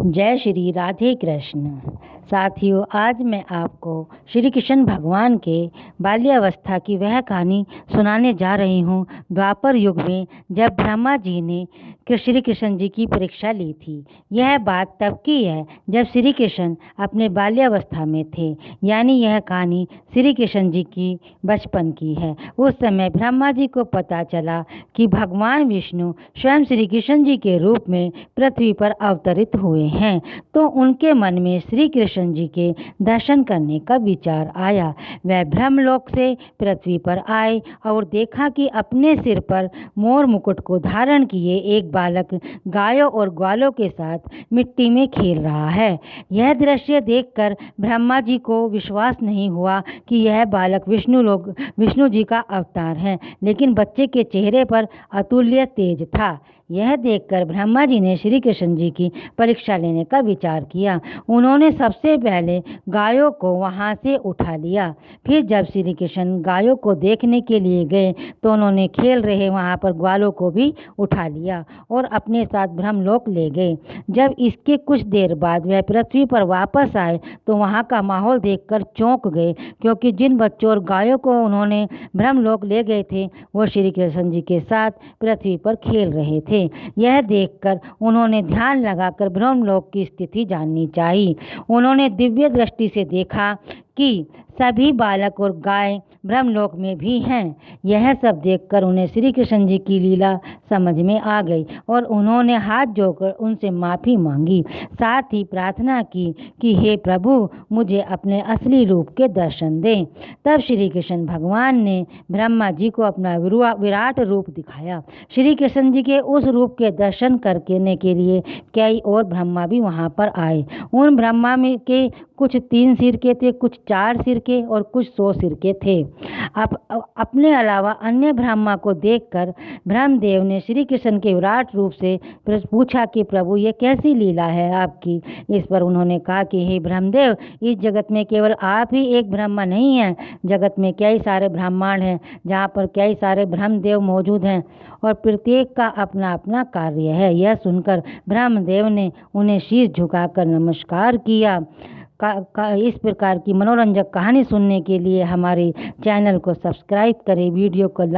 जय श्री राधे कृष्ण। साथियों, आज मैं आपको श्री कृष्ण भगवान के बाल्यावस्था की वह कहानी सुनाने जा रही हूँ। द्वापर युग में जब ब्रह्मा जी ने श्री कृष्ण जी की परीक्षा ली थी। यह बात तब की है जब श्री कृष्ण अपने बाल्यावस्था में थे, यानी यह कहानी श्री कृष्ण जी की बचपन की है। उस समय ब्रह्मा जी को पता चला कि भगवान विष्णु स्वयं श्री कृष्ण जी के रूप में पृथ्वी पर अवतरित हुए हैं, तो उनके मन में श्री कृष्ण जी के दर्शन करने का विचार आया। वह ब्रह्मलोक से पृथ्वी पर आए और देखा कि अपने सिर पर मोर मुकुट को धारण किए एक बालक गायों और ग्वालों के साथ मिट्टी में खेल रहा है। यह दृश्य देखकर ब्रह्मा जी को विश्वास नहीं हुआ कि यह बालक विष्णु जी का अवतार है, लेकिन बच्चे के चेहरे पर अतुल्य तेज था। यह देखकर ब्रह्मा जी ने श्री कृष्ण जी की परीक्षा लेने का विचार किया। उन्होंने सबसे पहले गायों को वहां से उठा लिया। फिर जब श्री कृष्ण गायों को देखने के लिए गए तो उन्होंने खेल रहे वहां पर ग्वालों को भी उठा लिया और अपने साथ ब्रह्मलोक ले गए। जब इसके कुछ देर बाद वह पृथ्वी पर वापस आए तो वहां का माहौल देखकर चौंक गए, क्योंकि जिन बच्चों और गायों को उन्होंने ब्रह्मलोक ले गए थे वो श्री कृष्ण जी के साथ पृथ्वी पर खेल रहे थे। यह देखकर उन्होंने ध्यान लगाकर ब्रह्मलोक की स्थिति जाननी चाहिए। उन्होंने दिव्य दृष्टि से देखा कि सभी बालक और गाय ब्रह्मलोक में भी हैं। यह सब देखकर उन्हें श्री कृष्ण जी की लीला समझ में आ गई और उन्होंने हाथ जोड़कर उनसे माफ़ी मांगी। साथ ही प्रार्थना की कि हे प्रभु, मुझे अपने असली रूप के दर्शन दें। तब श्री कृष्ण भगवान ने ब्रह्मा जी को अपना विराट रूप दिखाया। श्री कृष्ण जी के उस रूप के दर्शन करने के लिए कई और ब्रह्मा भी वहाँ पर आए। उन ब्रह्मा में के कुछ 3 सिर के थे, कुछ 4 सिर के और कुछ 100 सिर के थे। अपने अलावा अन्य ब्रह्मा को देखकर ब्रह्मदेव ने श्री कृष्ण के विराट रूप से पूछा कि प्रभु, ये कैसी लीला है आपकी। इस पर उन्होंने कहा कि हे ब्रह्मदेव, इस जगत में केवल आप ही एक ब्रह्मा नहीं हैं, जगत में कई सारे ब्रह्मांड हैं जहाँ पर कई सारे ब्रह्मदेव मौजूद हैं और प्रत्येक का अपना अपना कार्य है। यह सुनकर ब्रह्मदेव ने उन्हें शीश झुकाकर नमस्कार किया। इस प्रकार की मनोरंजक कहानी सुनने के लिए हमारे चैनल को सब्सक्राइब करें, वीडियो को लाइक